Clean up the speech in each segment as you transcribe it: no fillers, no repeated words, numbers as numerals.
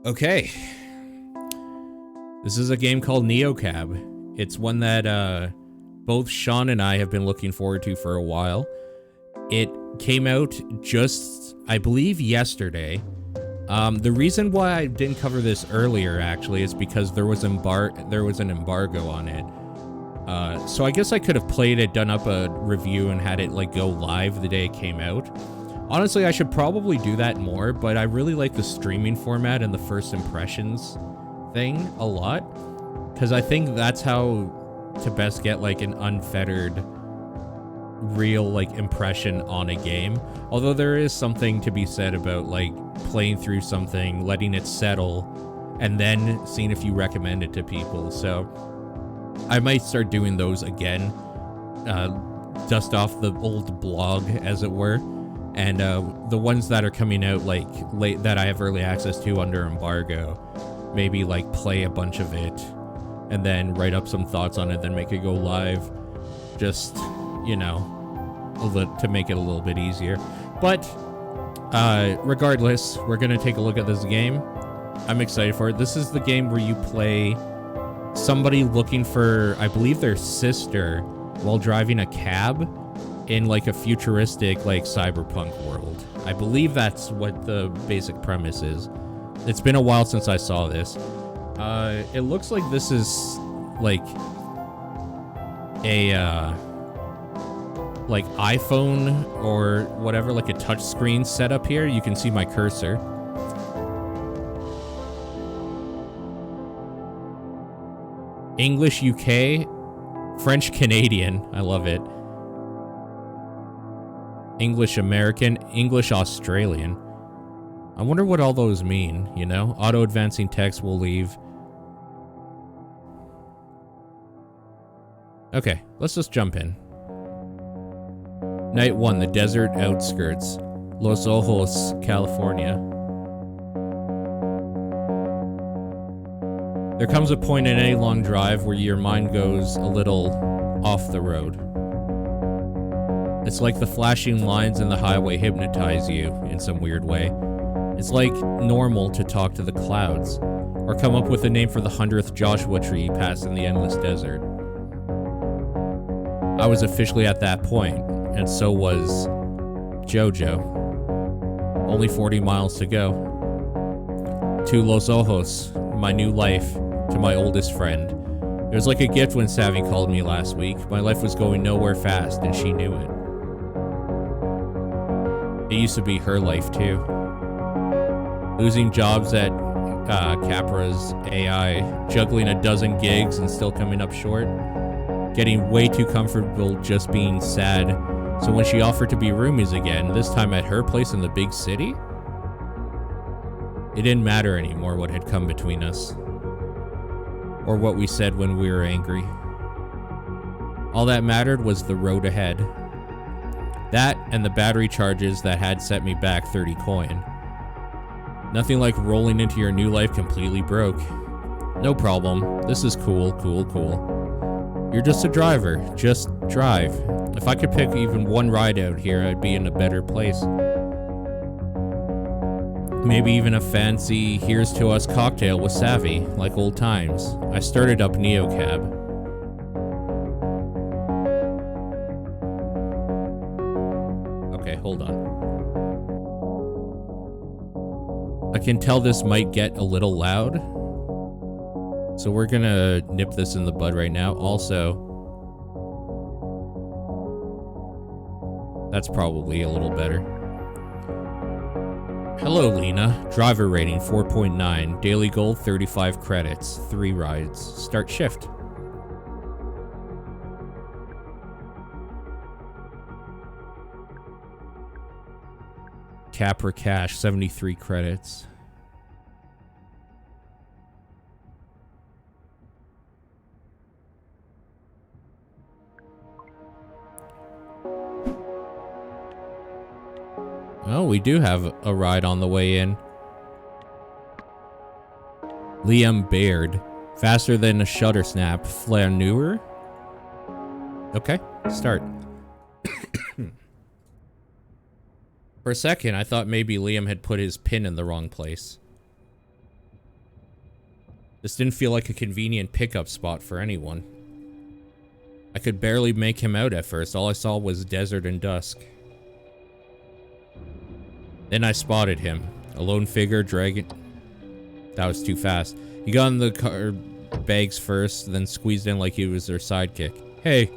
Okay. This is a game called NeoCab. It's one that both Sean and I have been looking forward to for a while. It came out just, I believe, yesterday. The reason why I didn't cover this earlier, actually, is because there was an embargo on it. So I guess I could have played it, done up a review, and had it like go live the day it came out. Honestly, I should probably do that more, but I really like the streaming format and the first impressions thing a lot, because I think that's how to best get like an unfettered real like impression on a game. Although there is something to be said about like playing through something, letting it settle, and then seeing if you recommend it to people. So I might start doing those again, dust off the old blog, as it were, and the ones that are coming out like late that I have early access to under embargo, maybe like play a bunch of it and then write up some thoughts on it, then make it go live, just, you know, to make it a little bit easier. But regardless, we're gonna take a look at this game. I'm excited for it. This is the game where you play somebody looking for, I believe, their sister while driving a cab in like a futuristic like cyberpunk world. I believe that's what the basic premise is. It's been a while since I saw this. It looks like this is like a like iPhone or whatever, like a touch screen setup here. You can see my cursor. English UK, French Canadian, I love it. English American, English Australian. I wonder what all those mean, you know? Auto advancing text will leave. Okay, let's just jump in. Night 1, the desert outskirts. Los Ojos, California. There comes a point in any long drive where your mind goes a little off the road. It's like the flashing lines in the highway hypnotize you in some weird way. It's like normal to talk to the clouds, or come up with a name for the 100th Joshua tree you pass in the endless desert. I was officially at that point, and so was Jojo. Only 40 miles to go. To Los Ojos, my new life, to my oldest friend. It was like a gift when Savvy called me last week. My life was going nowhere fast, and she knew it. It used to be her life, too. Losing jobs at Capra's AI, juggling a dozen gigs and still coming up short. Getting way too comfortable just being sad. So when she offered to be roomies again, this time at her place in the big city, it didn't matter anymore what had come between us. Or what we said when we were angry. All that mattered was the road ahead. That and the battery charges that had set me back 30 coin. Nothing like rolling into your new life completely broke. No problem. This is cool, cool, cool. You're just a driver. Just drive. If I could pick even one ride out here, I'd be in a better place. Maybe even a fancy here's to us cocktail with Savvy, like old times. I started up NeoCab. Okay, hold on. I can tell this might get a little loud, so we're gonna nip this in the bud right now. Also, that's probably a little better. Hello, Lena. Driver rating 4.9. Daily goal 35 credits. 3 rides. Start shift. Capra cash 73 credits. Oh, we do have a ride on the way in. Liam Baird. Faster than a shutter snap. Flaneur? Okay, start. For a second, I thought maybe Liam had put his pin in the wrong place. This didn't feel like a convenient pickup spot for anyone. I could barely make him out at first. All I saw was desert and dusk. Then I spotted him. A lone figure dragging... That was too fast. He got in the car bags first, then squeezed in like he was their sidekick. Hey.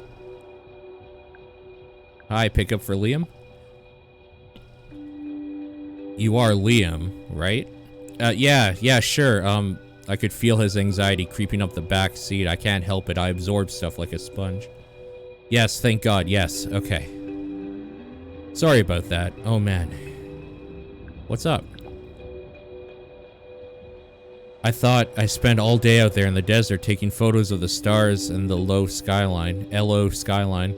Hi, pickup for Liam? You are Liam, right? Yeah, sure. I could feel his anxiety creeping up the back seat. I can't help it. I absorb stuff like a sponge. Yes, thank God. Yes. Okay. Sorry about that. Oh, man. What's up? I thought I spent all day out there in the desert taking photos of the stars and the low skyline. LO skyline.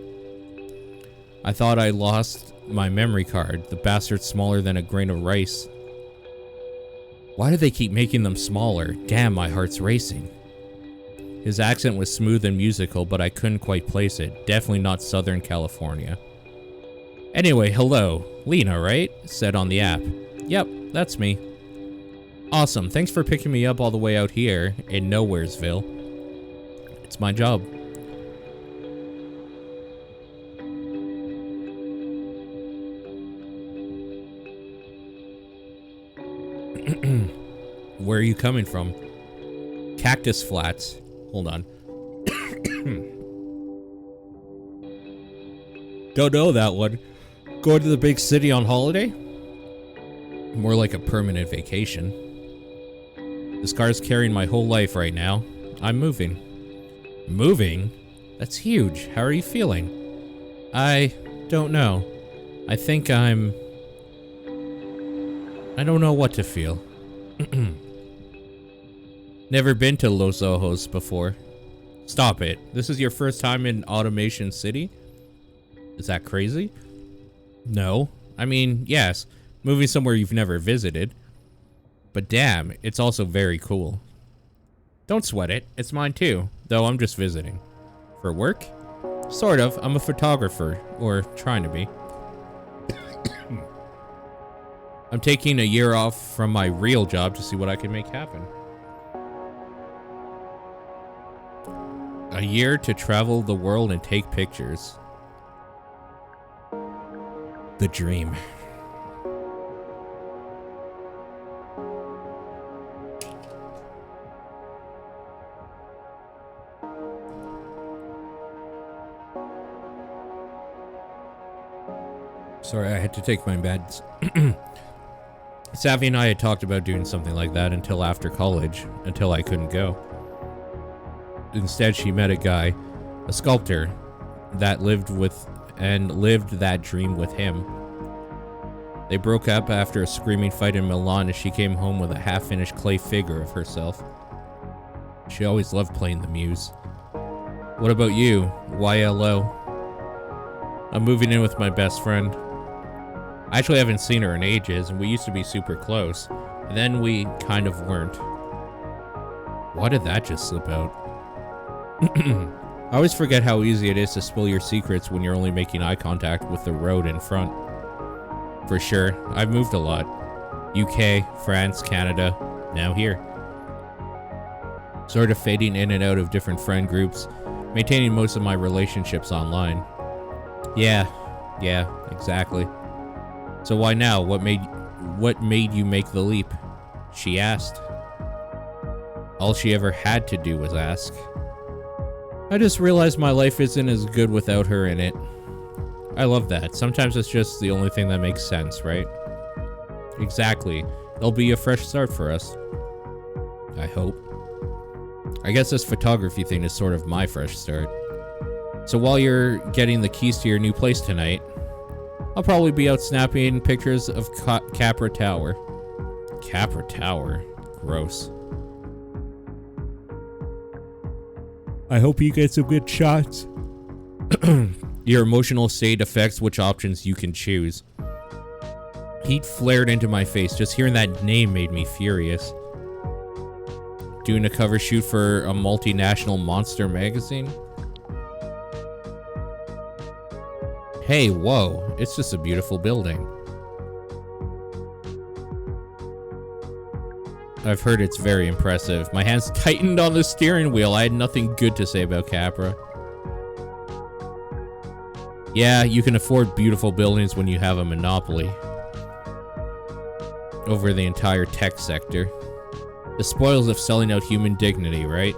I thought I lost my memory card. The bastard's smaller than a grain of rice. Why do they keep making them smaller? Damn, my heart's racing. His accent was smooth and musical, but I couldn't quite place it. Definitely not Southern California. Anyway, hello. Lena, right? Said on the app. Yep, that's me. Awesome, thanks for picking me up all the way out here in Nowheresville. It's my job. Where are you coming from? Cactus Flats. Hold on. Don't know that one. Going to the big city on holiday? More like a permanent vacation. This car's carrying my whole life right now. I'm moving. Moving? That's huge. How are you feeling? I don't know. I think I don't know what to feel. Never been to Los Ojos before. Stop it. This is your first time in Automation City? Is that crazy? No. I mean, yes. Moving somewhere you've never visited. But damn, it's also very cool. Don't sweat it. It's mine too. Though I'm just visiting. For work? Sort of. I'm a photographer. Or trying to be. I'm taking a year off from my real job to see what I can make happen. A year to travel the world and take pictures. The dream. Sorry, I had to take my meds. Savvy and I had talked about doing something like that until after college, until I couldn't go. Instead, she met a guy, a sculptor, that lived that dream with him. They broke up after a screaming fight in Milan as she came home with a half-finished clay figure of herself. She always loved playing the muse. What about you, YLO? I'm moving in with my best friend. I actually haven't seen her in ages, and we used to be super close. Then we kind of weren't. Why did that just slip out? I always forget how easy it is to spill your secrets when you're only making eye contact with the road in front. For sure, I've moved a lot. UK, France, Canada, now here. Sort of fading in and out of different friend groups, maintaining most of my relationships online. Yeah, exactly. So why now? What made you make the leap? She asked. All she ever had to do was ask. I just realized my life isn't as good without her in it. I love that. Sometimes it's just the only thing that makes sense, right? Exactly. It'll be a fresh start for us. I hope. I guess this photography thing is sort of my fresh start. So while you're getting the keys to your new place tonight, I'll probably be out snapping pictures of Capra Tower. Capra Tower? Gross. I hope you get some good shots. Your emotional state affects which options you can choose. Heat flared into my face. Just hearing that name made me furious. Doing a cover shoot for a multinational monster magazine? Hey, whoa, it's just a beautiful building. I've heard it's very impressive. My hands tightened on the steering wheel. I had nothing good to say about Capra. Yeah, you can afford beautiful buildings when you have a monopoly over the entire tech sector. The spoils of selling out human dignity, right?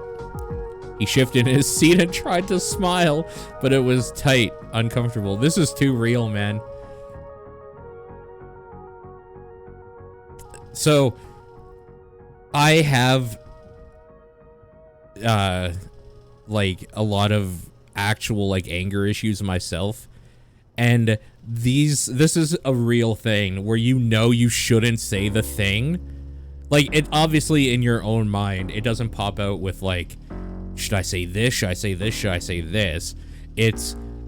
He shifted in his seat and tried to smile, but it was tight, uncomfortable. This is too real, man. So, I have, like, a lot of actual, like, anger issues myself. And this is a real thing where you know you shouldn't say the thing. Like, it obviously in your own mind, it doesn't pop out with, like, should I say this? Should I say this? Should I say this?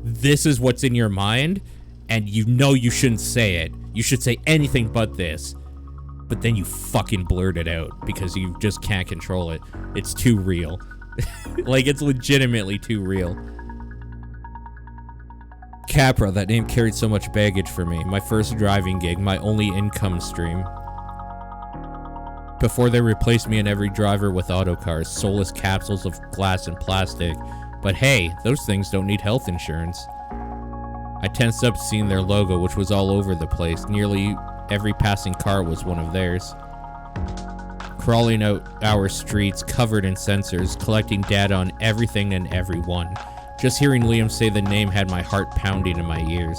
This is what's in your mind, and you know you shouldn't say it. You should say anything but this. But then you fucking blurt it out because you just can't control it. It's too real. Like, it's legitimately too real. Capra, that name carried so much baggage for me. My first driving gig, my only income stream. Before they replaced me and every driver with autocars, soulless capsules of glass and plastic. But hey, those things don't need health insurance. I tensed up seeing their logo, which was all over the place. Nearly every passing car was one of theirs. Crawling out our streets, covered in sensors, collecting data on everything and everyone. Just hearing Liam say the name had my heart pounding in my ears.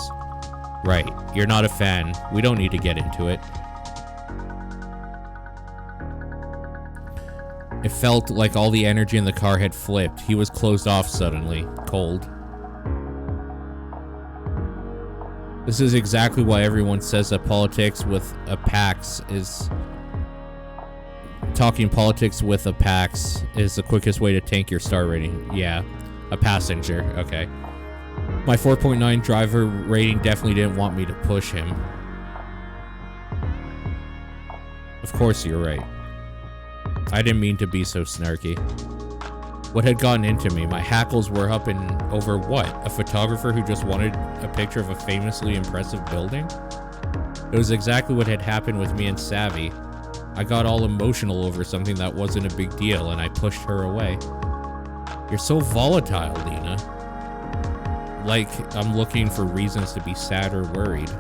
Right, you're not a fan. We don't need to get into it. It felt like all the energy in the car had flipped. He was closed off suddenly, cold. This is exactly why everyone says that politics with a PAX is... Talking politics with a PAX is the quickest way to tank your star rating. Yeah, a passenger, okay. My 4.9 driver rating definitely didn't want me to push him. Of course you're right. I didn't mean to be so snarky. What had gotten into me? My hackles were up in over what? A photographer who just wanted a picture of a famously impressive building? It was exactly what had happened with me and Savvy. I got all emotional over something that wasn't a big deal, and I pushed her away. You're so volatile, Lena. Like, I'm looking for reasons to be sad or worried.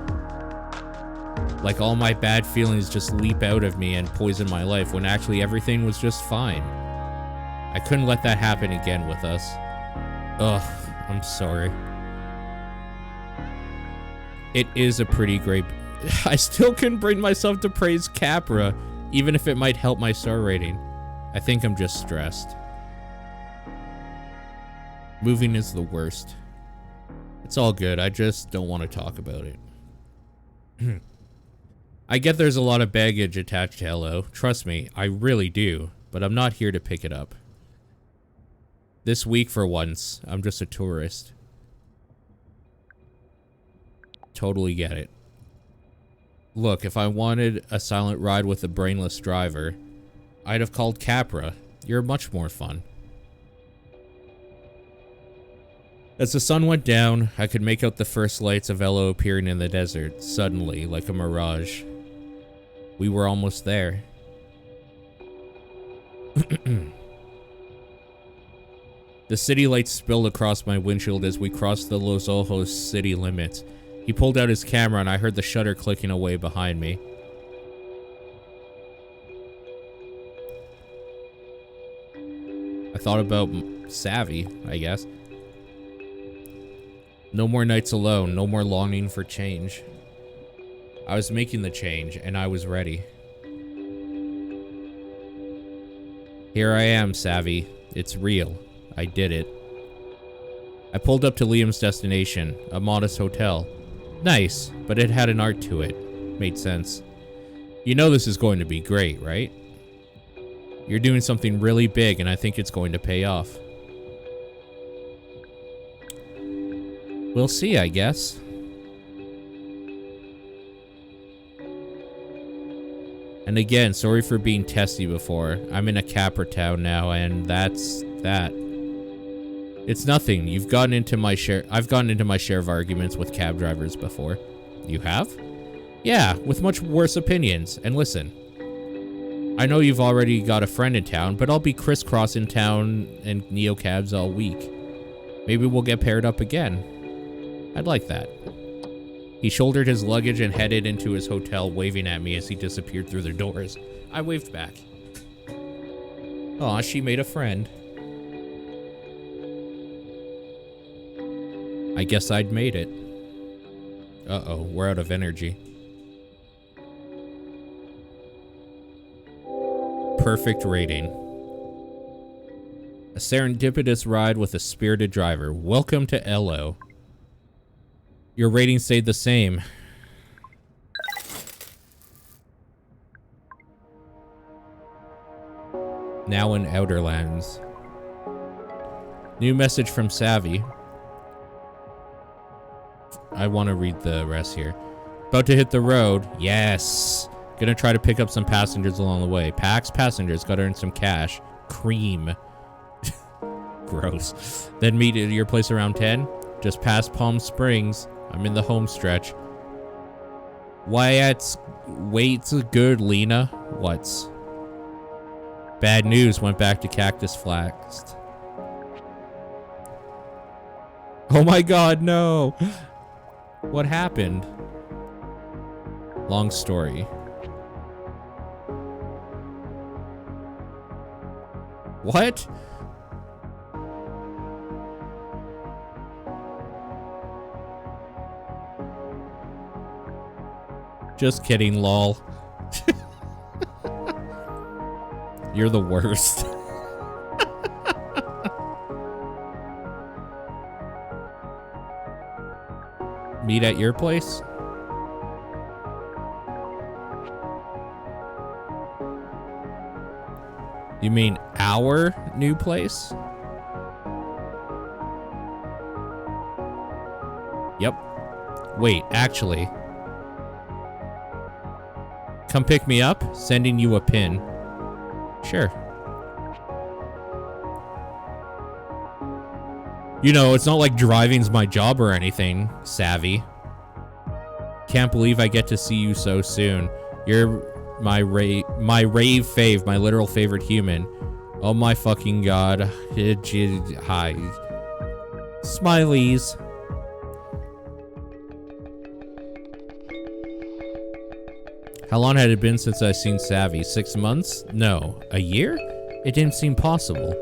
Like all my bad feelings just leap out of me and poison my life when actually everything was just fine. I couldn't let that happen again with us. Ugh, I'm sorry. It is a pretty great... I still couldn't bring myself to praise Capra, even if it might help my star rating. I think I'm just stressed. Moving is the worst. It's all good, I just don't want to talk about it. I get there's a lot of baggage attached to Hello. Trust me, I really do. But I'm not here to pick it up. This week, for once, I'm just a tourist. Totally get it. Look, if I wanted a silent ride with a brainless driver, I'd have called Capra. You're much more fun. As the sun went down, I could make out the first lights of Elo appearing in the desert, suddenly, like a mirage. We were almost there. The city lights spilled across my windshield as we crossed the Los Ojos city limits. He pulled out his camera and I heard the shutter clicking away behind me. I thought about Savvy, I guess. No more nights alone, no more longing for change. I was making the change, and I was ready. Here I am, Savvy. It's real. I did it. I pulled up to Liam's destination, a modest hotel. Nice, but it had an art to it. Made sense. You know this is going to be great, right? You're doing something really big, and I think it's going to pay off. We'll see, I guess. And again, sorry for being testy before. I'm in a Capra town now, and that's that. It's nothing. I've gotten into my share of arguments with cab drivers before. You have? Yeah, with much worse opinions. And listen, I know you've already got a friend in town, but I'll be crisscrossing town and neocabs all week. Maybe we'll get paired up again. I'd like that. He shouldered his luggage and headed into his hotel, waving at me as he disappeared through the doors. I waved back. Aw, she made a friend. I guess I'd made it. Uh-oh, we're out of energy. Perfect rating. A serendipitous ride with a spirited driver. Welcome to LO. Your rating stayed the same. Now in Outerlands. New message from Savvy. I want to read the rest here. About to hit the road. Yes. Gonna try to pick up some passengers along the way. Packs, passengers, gotta earn some cash. Cream. Gross. Then meet at your place around 10. Just past Palm Springs. I'm in the home stretch. What's good, Lena? What's? Bad news, went back to Cactus Flats. Oh my god, no! What happened? Long story. What? Just kidding, lol. You're the worst. Meet at your place? You mean our new place? Yep. Wait, actually. Come pick me up, sending you a pin. Sure. You know, it's not like driving's my job or anything, Savvy. Can't believe I get to see you so soon. You're my rave fave, my literal favorite human. Oh my fucking god. Hi. Smileys. How long had it been since I seen Savvy? 6 months? No. A year? It didn't seem possible.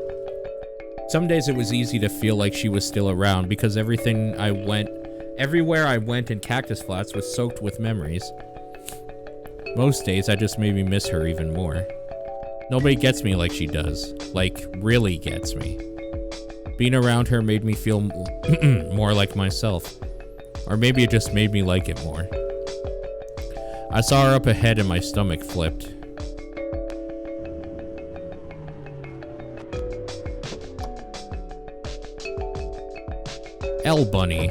Some days it was easy to feel like she was still around because everywhere I went in Cactus Flats was soaked with memories. Most days I just made me miss her even more. Nobody gets me like she does. Like, really gets me. Being around her made me feel more like myself. Or maybe it just made me like it more. I saw her up ahead and my stomach flipped. L Bunny.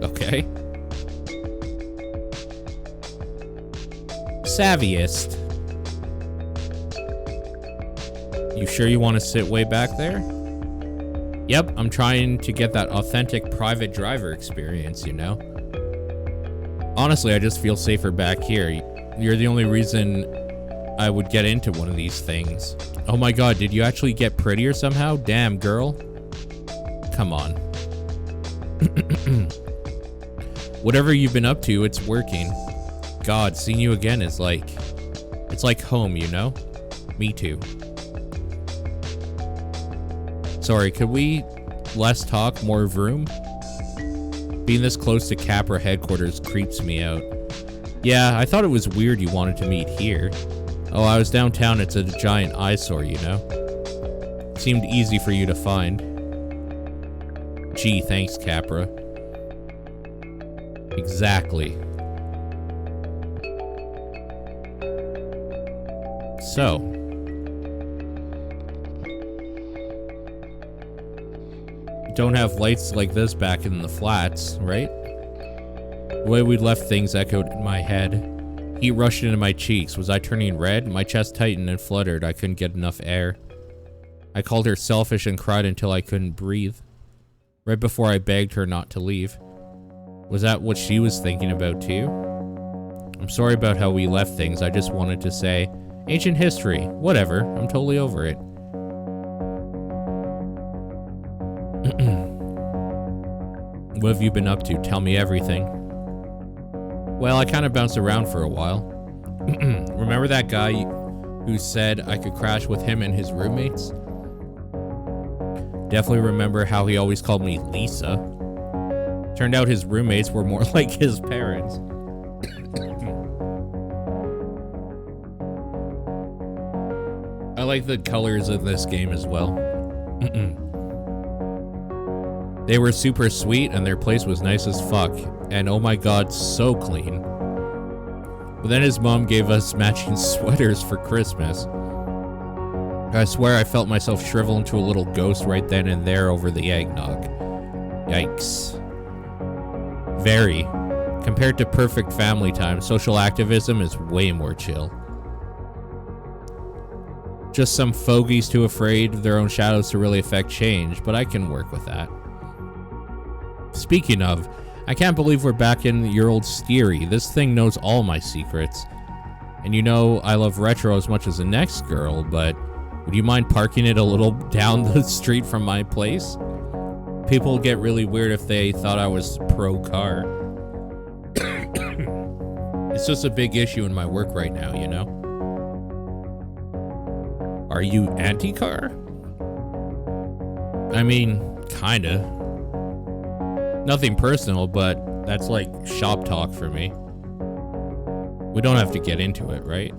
Okay. Savviest. You sure you want to sit way back there? Yep, I'm trying to get that authentic private driver experience, you know? Honestly, I just feel safer back here. You're the only reason I would get into one of these things. Oh my god, did you actually get prettier somehow? Damn, girl. Come on. Whatever you've been up to, it's working. God, seeing you again is like... It's like home, you know? Me too. Sorry, could we less talk, more vroom? Being this close to Capra headquarters creeps me out. Yeah, I thought it was weird you wanted to meet here. Oh, I was downtown, it's a giant eyesore, you know? Seemed easy for you to find. Gee, thanks, Capra. Exactly. So. Don't have lights like this back in the flats, right? The way we left things echoed in my head. Heat rushed into my cheeks. Was I turning red? My chest tightened and fluttered. I couldn't get enough air. I called her selfish and cried until I couldn't breathe. Right before I begged her not to leave. Was that what she was thinking about too? I'm sorry about how we left things. I just wanted to say, ancient history, whatever. I'm totally over it. What have you been up to? Tell me everything. Well, I kind of bounced around for a while. Remember that guy who said I could crash with him and his roommates? Definitely remember how he always called me Lisa. Turned out his roommates were more like his parents. I like the colors of this game as well. They were super sweet and their place was nice as fuck. And oh my god, so clean. But then his mom gave us matching sweaters for Christmas. I swear I felt myself shrivel into a little ghost right then and there over the eggnog. Yikes. Very. Compared to perfect family time, social activism is way more chill. Just some fogies too afraid of their own shadows to really affect change, but I can work with that. Speaking of, I can't believe we're back in your old steery. This thing knows all my secrets. And you know I love retro as much as the next girl, but would you mind parking it a little down the street from my place? People get really weird if they thought I was pro-car. It's just a big issue in my work right now, you know? Are you anti-car? I mean, kinda. Nothing personal, but that's like shop talk for me. We don't have to get into it, right?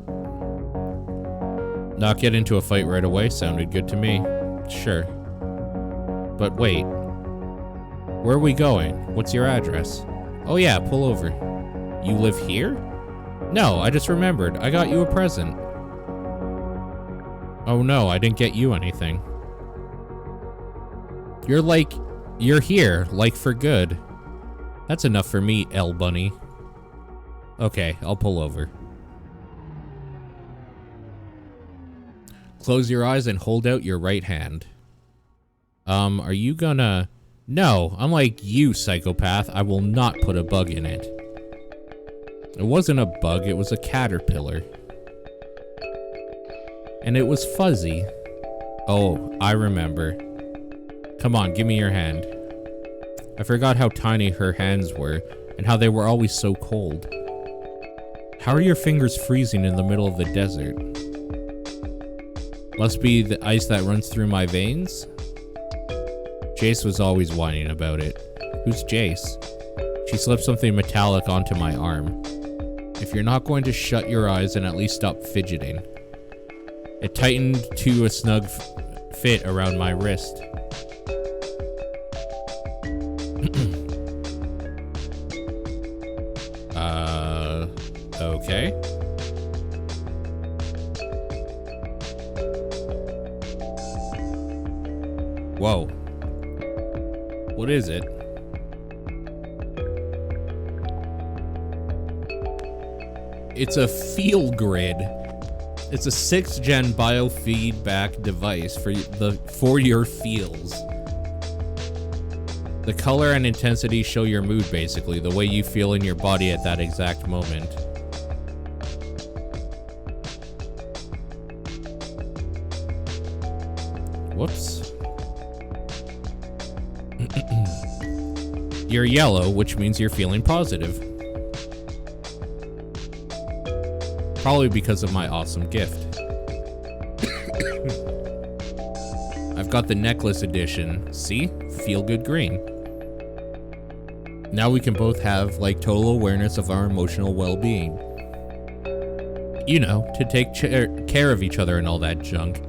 Not get into a fight right away sounded good to me. Sure. But wait. Where are we going? What's your address? Oh yeah, pull over. You live here? No, I just remembered. I got you a present. Oh no, I didn't get you anything. You're here, like for good. That's enough for me, L Bunny. Okay, I'll pull over. Close your eyes and hold out your right hand. Are you gonna... No, unlike you, psychopath, I will not put a bug in it. It wasn't a bug, it was a caterpillar. And it was fuzzy. Oh, I remember. Come on, give me your hand. I forgot how tiny her hands were, and how they were always so cold. How are your fingers freezing in the middle of the desert? Must be the ice that runs through my veins? Jace was always whining about it. Who's Jace? She slipped something metallic onto my arm. If you're not going to shut your eyes, then at least stop fidgeting. It tightened to a snug fit around my wrist. Okay. Whoa. What is it? It's a feel grid. It's a 6th gen biofeedback device for your feels. The color and intensity show your mood, basically, the way you feel in your body at that exact moment. Whoops. You're yellow, which means you're feeling positive. Probably because of my awesome gift. I've got the necklace edition. See? Feel good green. Now we can both have, like, total awareness of our emotional well-being. You know, to take care of each other and all that junk.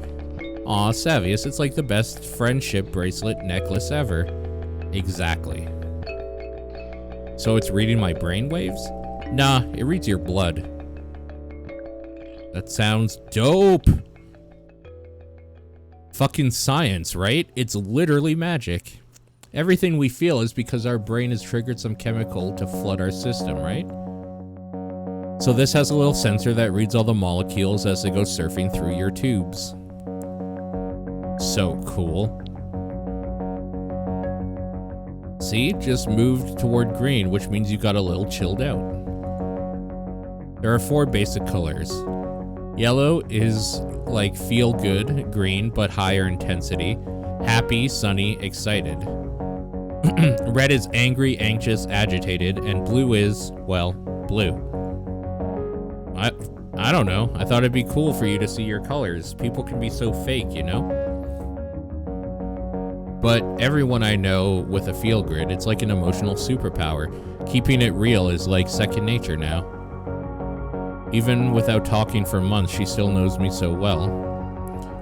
Aw, Savius, it's like the best friendship bracelet necklace ever. Exactly. So it's reading my brainwaves? Nah, it reads your blood. That sounds dope! Fucking science, right? It's literally magic. Everything we feel is because our brain has triggered some chemical to flood our system, right? So this has a little sensor that reads all the molecules as they go surfing through your tubes. So cool. See, just moved toward green, which means you got a little chilled out. There are 4 basic colors. Yellow is like feel good, green, but higher intensity. Happy, sunny, excited. Red is angry, anxious, agitated, and blue is, well, blue. I don't know. I thought it'd be cool for you to see your colors. People can be so fake, you know? But everyone I know with a feel grid, it's like an emotional superpower. Keeping it real is like second nature now. Even without talking for months, she still knows me so well.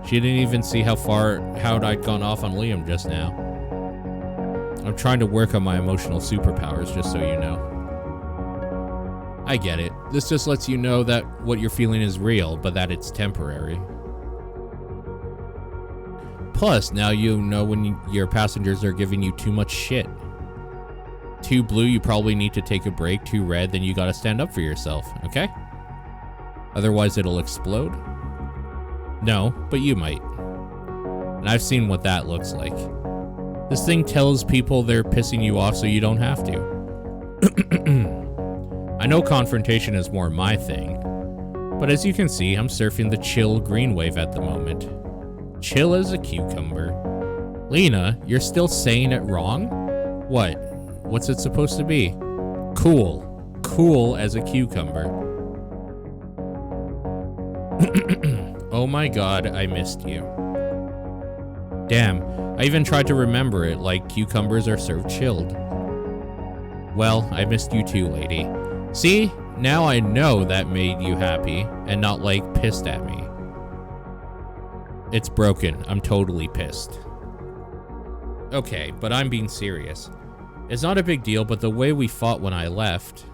She didn't even see how I'd gone off on Liam just now. I'm trying to work on my emotional superpowers, just so you know. I get it. This just lets you know that what you're feeling is real, but that it's temporary. Plus, now you know when your passengers are giving you too much shit. 2 blue, you probably need to take a break. 2 red, then you gotta stand up for yourself, okay? Otherwise it'll explode? No, but you might. And I've seen what that looks like. This thing tells people they're pissing you off so you don't have to. I know confrontation is more my thing, but as you can see, I'm surfing the chill green wave at the moment. Chill as a cucumber. Lena, you're still saying it wrong? What? What's it supposed to be? Cool. Cool as a cucumber. Oh my god, I missed you. Damn, I even tried to remember it like cucumbers are served chilled. Well, I missed you too, lady. See? Now I know that made you happy and not like pissed at me. It's broken. I'm totally pissed. Okay, but I'm being serious. It's not a big deal, but the way we fought when I left...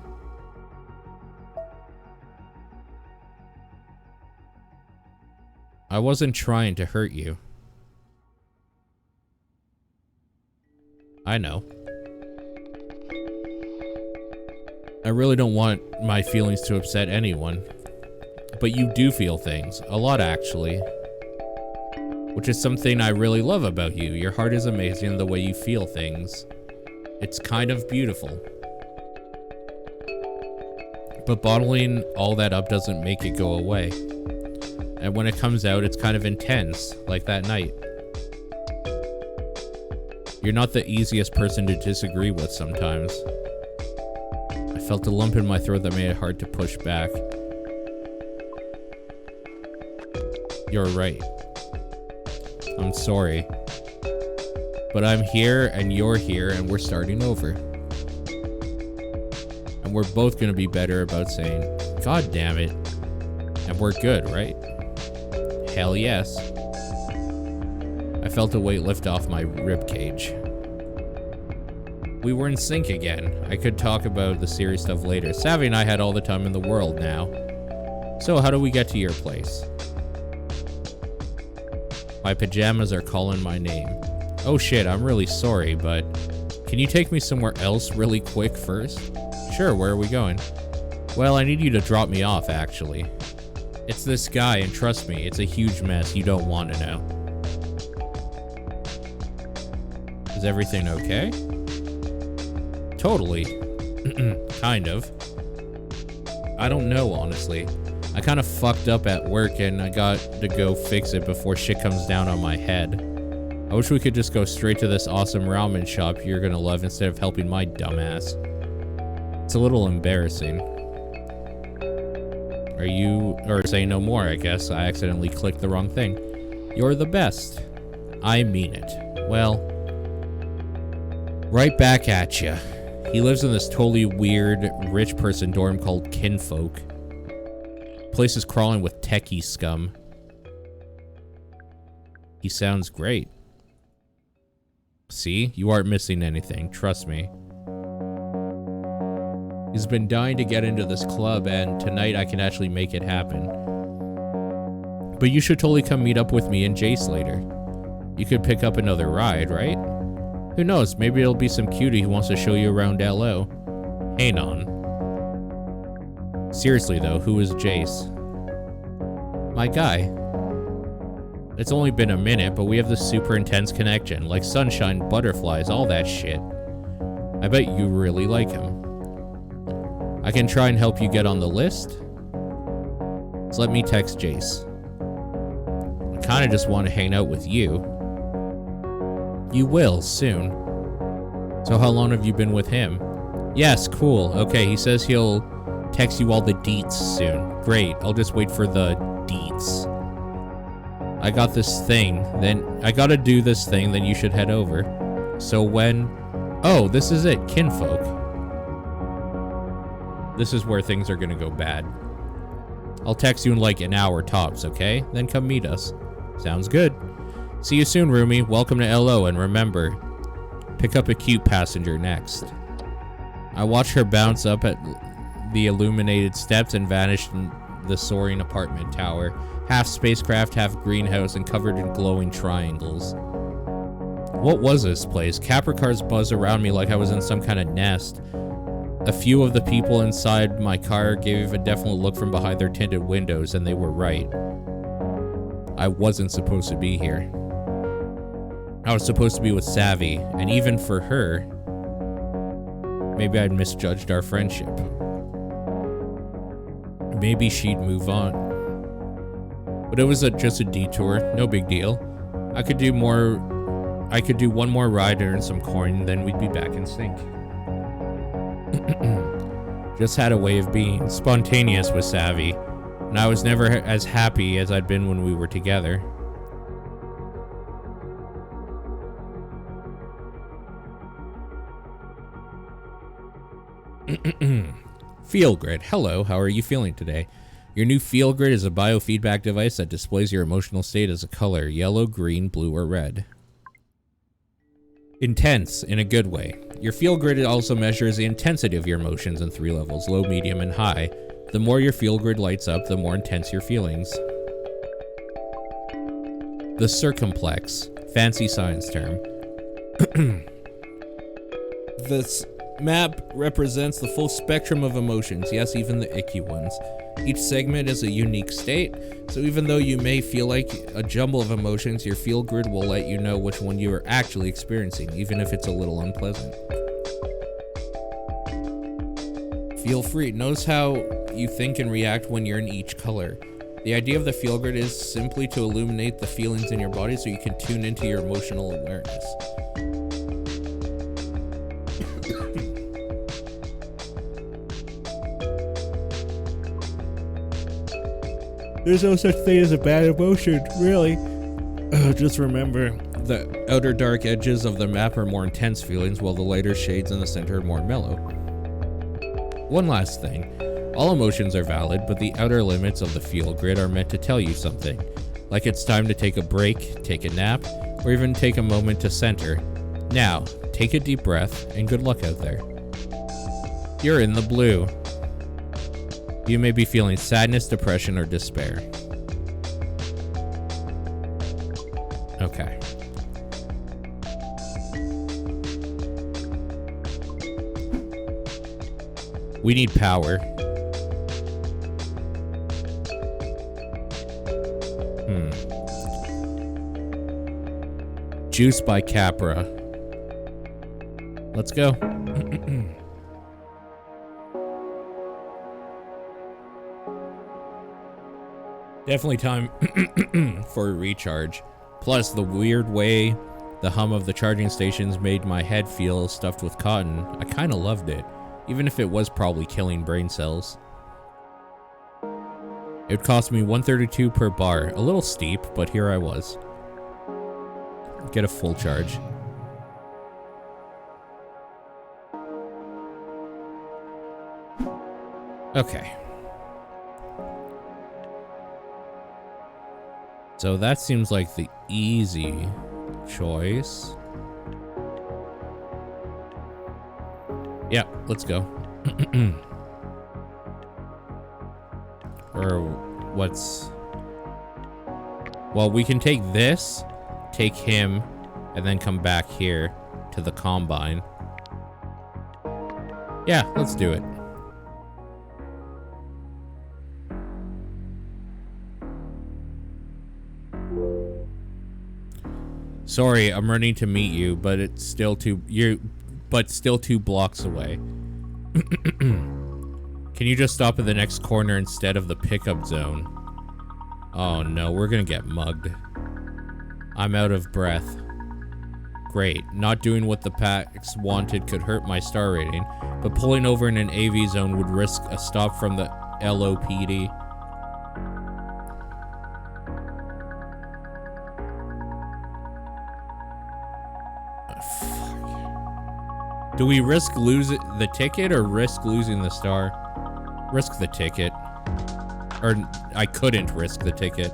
I wasn't trying to hurt you. I know. I really don't want my feelings to upset anyone. But you do feel things. A lot, actually. Which is something I really love about you. Your heart is amazing the way you feel things. It's kind of beautiful. But bottling all that up doesn't make it go away. And when it comes out, it's kind of intense, like that night. You're not the easiest person to disagree with sometimes. I felt a lump in my throat that made it hard to push back. You're right. I'm sorry. But I'm here and you're here and we're starting over. And we're both gonna be better about saying, God damn it. And we're good, right? Hell yes. I felt a weight lift off my ribcage. We were in sync again. I could talk about the serious stuff later. Savvy and I had all the time in the world now. So how do we get to your place? My pajamas are calling my name. Oh shit, I'm really sorry, but can you take me somewhere else really quick first? Sure, where are we going? Well, I need you to drop me off, actually. It's this guy, and trust me, it's a huge mess. You don't want to know. Is everything okay? Totally. Kind of. I don't know, honestly. I kind of fucked up at work, and I got to go fix it before shit comes down on my head. I wish we could just go straight to this awesome ramen shop you're gonna love instead of helping my dumbass. It's a little embarrassing. Or say no more, I guess. I accidentally clicked the wrong thing. You're the best. I mean it. Well, right back at ya. He lives in this totally weird rich person dorm called Kinfolk. Place is crawling with techie scum. He sounds great. See? You aren't missing anything. Trust me. He's been dying to get into this club, and tonight I can actually make it happen. But you should totally come meet up with me and Jace later. You could pick up another ride, right? Who knows, maybe it'll be some cutie who wants to show you around LO. Hang on. Seriously though, who is Jace? My guy. It's only been a minute, but we have this super intense connection, like sunshine, butterflies, all that shit. I bet you really like him. I can try and help you get on the list. So let me text Jace. I kind of just want to hang out with you. You will, soon. So how long have you been with him? Yes, cool. Okay, he says he'll text you all the deets soon. Great, I'll just wait for the deets. I got this thing, then I gotta do this thing, then you should head over. So when... Oh, this is it, kinfolk. This is where things are gonna go bad. I'll text you in like an hour tops, okay? Then come meet us. Sounds good. See you soon, Rumi. Welcome to LO, and remember, pick up a cute passenger next. I watched her bounce up at the illuminated steps and vanish in the soaring apartment tower. Half spacecraft, half greenhouse, and covered in glowing triangles. What was this place? Capricars buzzed around me like I was in some kind of nest. A few of the people inside my car gave a definite look from behind their tinted windows, and they were right. I wasn't supposed to be here. I was supposed to be with Savvy, and even for her, maybe I'd misjudged our friendship. Maybe she'd move on. But it was just a detour, no big deal. I could do one more ride and earn some coin, then we'd be back in sync. Just had a way of being spontaneous with Savvy, and I was never as happy as I'd been when we were together. Feel Grid. Hello, how are you feeling today? Your new Feel Grid is a biofeedback device that displays your emotional state as a color: yellow, green, blue, or red. Intense, in a good way. Your Feel Grid also measures the intensity of your emotions in 3 levels: low, medium, and high. The more your Feel Grid lights up, the more intense your feelings. The circumplex, fancy science term. This map represents the full spectrum of emotions, yes, even the icky ones. Each segment is a unique state, so even though you may feel like a jumble of emotions, your Feel Grid will let you know which one you are actually experiencing, even if it's a little unpleasant. Feel free. Notice how you think and react when you're in each color. The idea of the Feel Grid is simply to illuminate the feelings in your body so you can tune into your emotional awareness. There's no such thing as a bad emotion, really. Just remember, the outer dark edges of the map are more intense feelings, while the lighter shades in the center are more mellow. One last thing. All emotions are valid, but the outer limits of the Feel Grid are meant to tell you something. Like it's time to take a break, take a nap, or even take a moment to center. Now, take a deep breath, and good luck out there. You're in the blue. You may be feeling sadness, depression, or despair. Okay. We need power. Juice by Capra. Let's go. Definitely time for a recharge. Plus, the weird way the hum of the charging stations made my head feel stuffed with cotton. I kind of loved it, even if it was probably killing brain cells. It would cost me $132 per bar. A little steep, but here I was. Get a full charge. Okay. So that seems like the easy choice. Yeah, let's go. Or what's... Well, we can take this, take him, and then come back here to the Combine. Yeah, let's do it. Sorry, I'm running to meet you, but it's still still 2 blocks away. Can you just stop at the next corner instead of the pickup zone? Oh no, we're gonna get mugged. I'm out of breath. Great, not doing what the packs wanted could hurt my star rating, but pulling over in an AV zone would risk a stop from the LOPD. Do we risk losing the ticket or risk losing the star? Risk the ticket. Or I couldn't risk the ticket.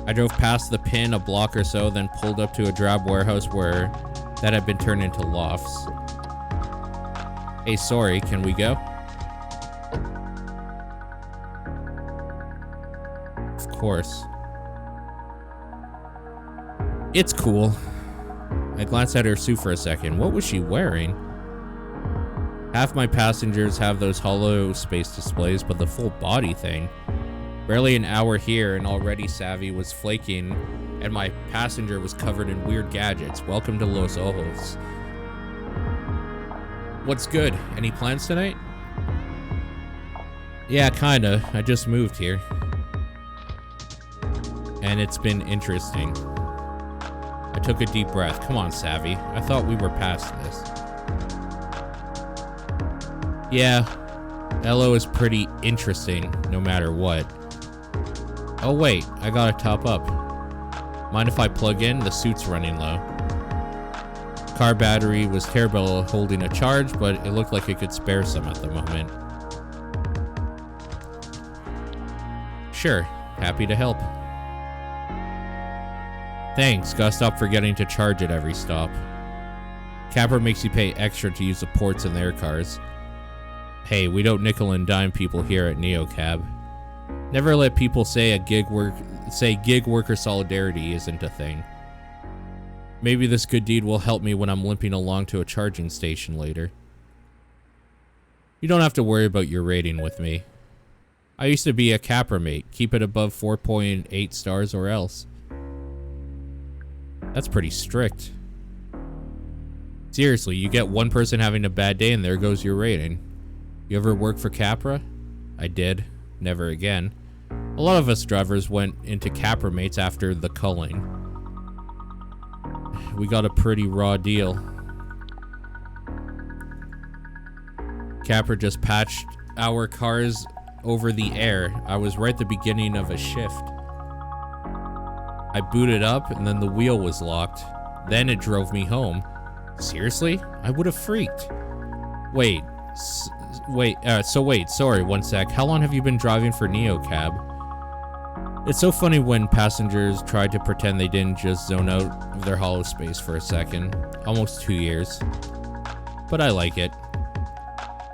I drove past the pin a block or so, then pulled up to a drab warehouse that had been turned into lofts. Hey, sorry, can we go? Of course. It's cool. I glanced at her suit for a second. What was she wearing? Half my passengers have those hollow space displays, but the full body thing. Barely an hour here and already Savvy was flaking and my passenger was covered in weird gadgets. Welcome to Los Ojos. What's good? Any plans tonight? Yeah, kinda. I just moved here. And it's been interesting. I took a deep breath. Come on, Savvy. I thought we were past this. Yeah, LO is pretty interesting, no matter what. Oh wait, I gotta top up. Mind if I plug in? The suit's running low. Car battery was terrible holding a charge, but it looked like it could spare some at the moment. Sure, happy to help. Thanks, gotta stop forgetting to charge at every stop. Capper makes you pay extra to use the ports in their cars. Hey, we don't nickel and dime people here at NeoCab. Never let people say gig worker solidarity isn't a thing. Maybe this good deed will help me when I'm limping along to a charging station later. You don't have to worry about your rating with me. I used to be a Capper mate. Keep it above 4.8 stars or else. That's pretty strict. Seriously, you get one person having a bad day and there goes your rating. You ever work for Capra? I did. Never again. A lot of us drivers went into Capra mates after the culling. We got a pretty raw deal. Capra just patched our cars over the air. I was right at the beginning of a shift. I booted up and then the wheel was locked. Then it drove me home. Seriously? I would have freaked. Wait, sorry, one sec. How long have you been driving for NeoCab? It's so funny when passengers try to pretend they didn't just zone out of their hollow space for a second. Almost 2 years. But I like it.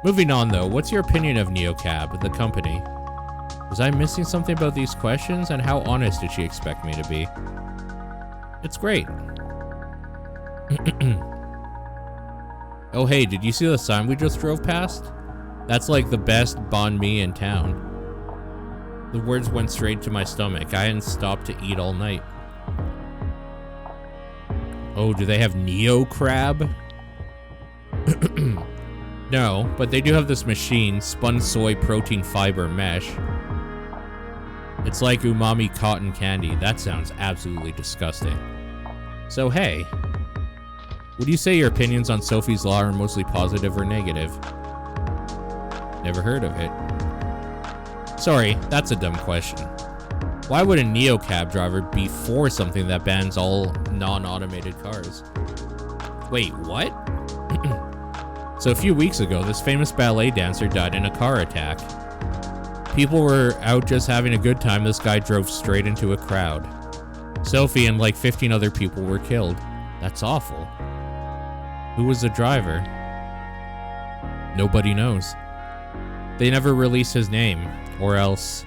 Moving on though, what's your opinion of NeoCab, the company? Was I missing something about these questions, and how honest did she expect me to be? It's great. Oh hey, did you see the sign we just drove past? That's like the best banh mi in town. The words went straight to my stomach. I hadn't stopped to eat all night. Oh, do they have Neo Crab? No, but they do have this machine, spun soy protein fiber mesh. It's like umami cotton candy. That sounds absolutely disgusting. So hey, would you say your opinions on Sophie's Law are mostly positive or negative? Never heard of it. Sorry, that's a dumb question. Why would a NeoCab driver be for something that bans all non-automated cars? Wait, what? So a few weeks ago, this famous ballet dancer died in a car attack. People were out just having a good time. This guy drove straight into a crowd. Sophie and like 15 other people were killed. That's awful. Who was the driver? Nobody knows. They never released his name, or else,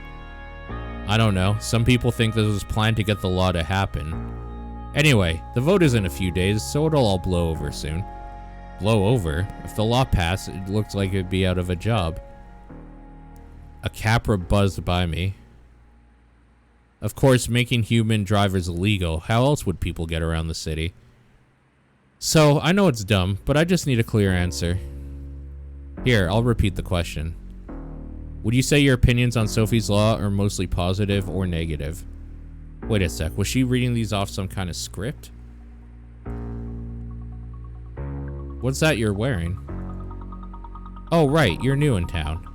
I don't know. Some people think this was planned to get the law to happen. Anyway, the vote is in a few days, so it'll all blow over soon. Blow over? If the law passed, it looks like it'd be out of a job. A Capra buzzed by me. Of course, making human drivers illegal. How else would people get around the city? So, I know it's dumb, but I just need a clear answer. Here, I'll repeat the question. Would you say your opinions on Sophie's Law are mostly positive or negative? Wait a sec, was she reading these off some kind of script? What's that you're wearing? Oh, right, you're new in town.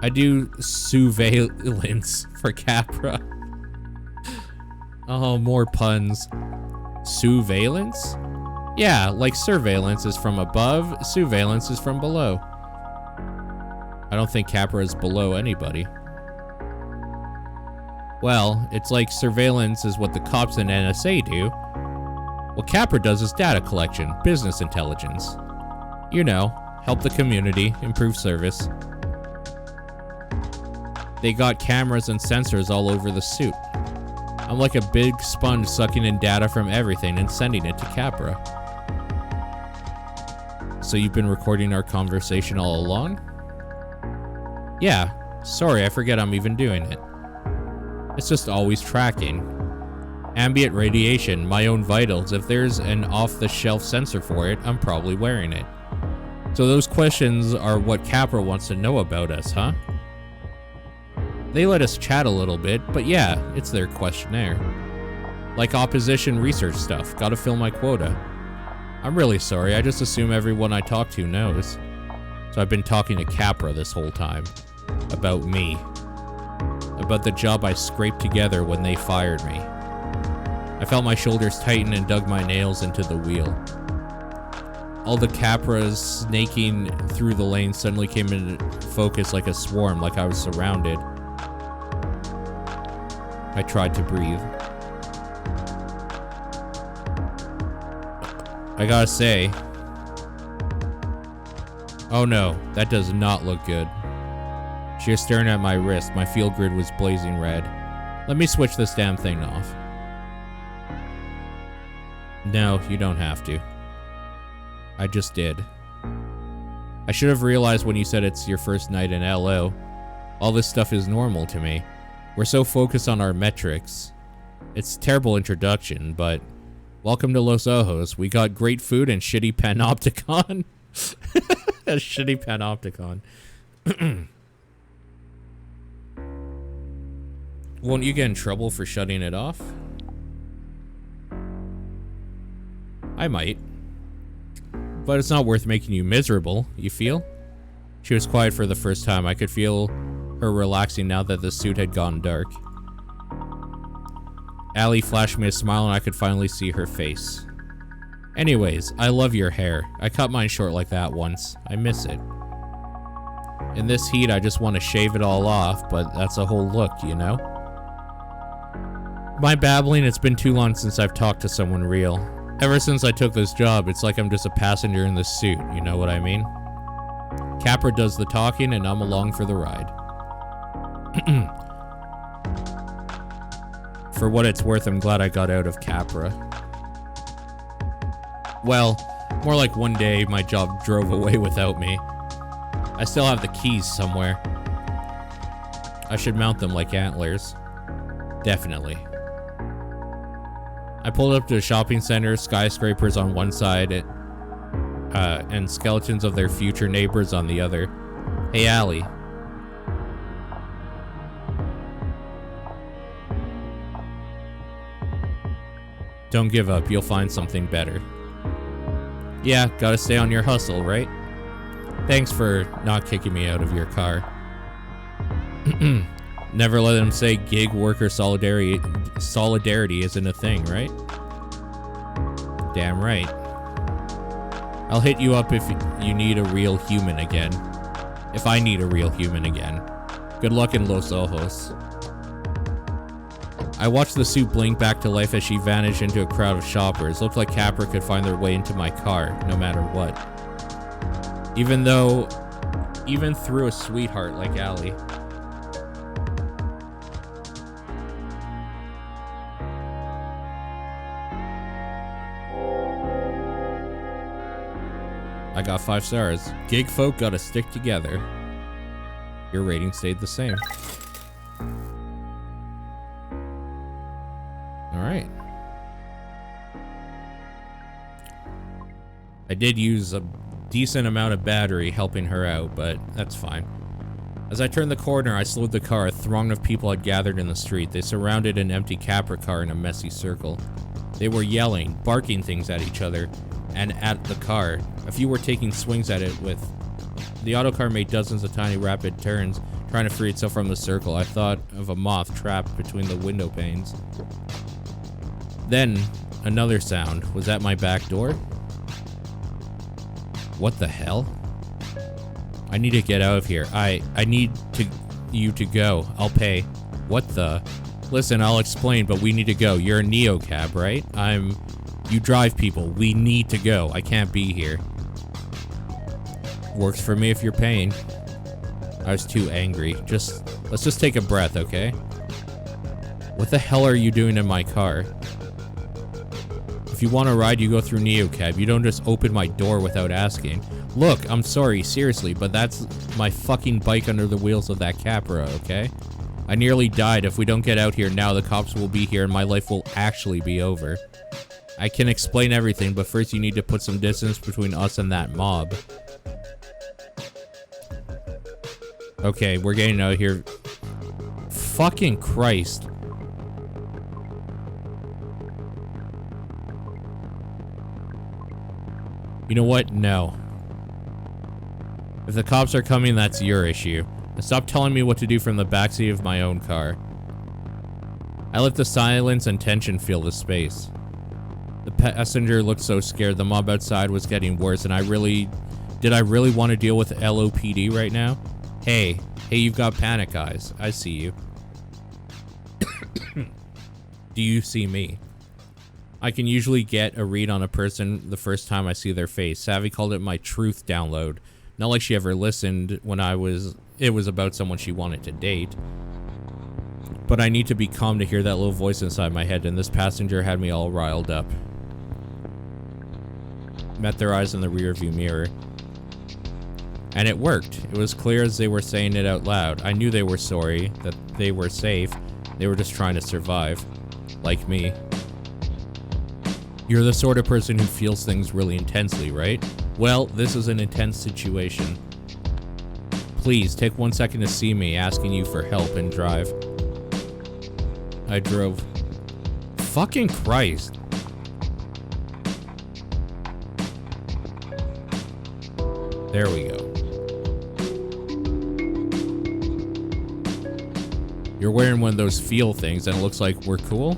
I do surveillance for Capra. Oh, more puns. Surveillance? Yeah, like surveillance is from above, surveillance is from below. I don't think Capra is below anybody. Well, it's like surveillance is what the cops and NSA do. What Capra does is data collection, business intelligence. You know, help the community, improve service. They got cameras and sensors all over the suit. I'm like a big sponge sucking in data from everything and sending it to Capra. So you've been recording our conversation all along? Yeah, sorry, I forget I'm even doing it. It's just always tracking. Ambient radiation, my own vitals. If there's an off-the-shelf sensor for it, I'm probably wearing it. So those questions are what Capra wants to know about us, huh? They let us chat a little bit, but yeah, it's their questionnaire. Like opposition research stuff, gotta fill my quota. I'm really sorry, I just assume everyone I talk to knows. So I've been talking to Capra this whole time. About me. About the job I scraped together when they fired me. I felt my shoulders tighten and dug my nails into the wheel. All the Capras snaking through the lane suddenly came into focus like a swarm, like I was surrounded. I tried to breathe. I gotta say... Oh no, that does not look good. She was staring at my wrist. My field grid was blazing red. Let me switch this damn thing off. No, you don't have to. I just did. I should have realized when you said it's your first night in LO. All this stuff is normal to me. We're so focused on our metrics. It's a terrible introduction, but welcome to Los Ojos. We got great food and shitty panopticon. A shitty panopticon. Won't you get in trouble for shutting it off? I might. But it's not worth making you miserable, you feel? She was quiet for the first time. I could feel her relaxing now that the suit had gone dark. Allie flashed me a smile and I could finally see her face. Anyways, I love your hair. I cut mine short like that once. I miss it. In this heat, I just want to shave it all off, but that's a whole look, you know? My babbling, it's been too long since I've talked to someone real. Ever since I took this job, it's like I'm just a passenger in this suit, you know what I mean? Capra does the talking and I'm along for the ride. For what it's worth, I'm glad I got out of Capra. Well, more like one day my job drove away without me. I still have the keys somewhere. I should mount them like antlers. Definitely. I pulled up to a shopping center, skyscrapers on one side, and skeletons of their future neighbors on the other. Hey, Allie. Don't give up, you'll find something better. Yeah, gotta stay on your hustle, right? Thanks for not kicking me out of your car. Never let them say gig worker solidarity isn't a thing, right? Damn right. I'll hit you up if you need a real human again. If I need a real human again. Good luck in Los Ojos. I watched the suit blink back to life as she vanished into a crowd of shoppers. Looked like Capra could find their way into my car, no matter what. Even through a sweetheart like Allie. I got 5 stars. Gig folk gotta stick together. Your rating stayed the same. Alright. I did use a decent amount of battery helping her out, but that's fine. As I turned the corner, I slowed the car. A throng of people had gathered in the street. They surrounded an empty Capra car in a messy circle. They were yelling, barking things at each other and at the car. A few were taking swings at it with... The autocar made dozens of tiny rapid turns, trying to free itself from the circle. I thought of a moth trapped between the window panes. Then, another sound was at my back door. What the hell? I need to get out of here. I need you to go. I'll pay. What the? Listen, I'll explain, but we need to go. You're a neocab, right? You drive people. We need to go. I can't be here. Works for me if you're paying. I was too angry. Let's just take a breath, okay? What the hell are you doing in my car? If you want to ride, you go through neocab. You don't just open my door without asking. Look, I'm sorry, seriously, but that's my fucking bike under the wheels of that Capra, okay? I nearly died. If we don't get out here now, the cops will be here and my life will actually be over. I can explain everything, but first you need to put some distance between us and that mob. Okay, we're getting out of here. Fucking Christ. You know what? No. If the cops are coming, that's your issue. And stop telling me what to do from the backseat of my own car. I let the silence and tension fill the space. The passenger looked so scared. The mob outside was getting worse, and did I really want to deal with LOPD right now? Hey, you've got panic eyes. I see you. Do you see me? I can usually get a read on a person the first time I see their face. Savvy called it my truth download. Not like she ever listened when it was about someone she wanted to date. But I need to be calm to hear that little voice inside my head, and this passenger had me all riled up. Met their eyes in the rearview mirror. And it worked. It was clear as they were saying it out loud. I knew they were sorry, that they were safe. They were just trying to survive. Like me. You're the sort of person who feels things really intensely, right? Well, this is an intense situation. Please, take 1 second to see me, asking you for help, and drive. I drove. Fucking Christ. There we go. You're wearing one of those feel things and it looks like we're cool?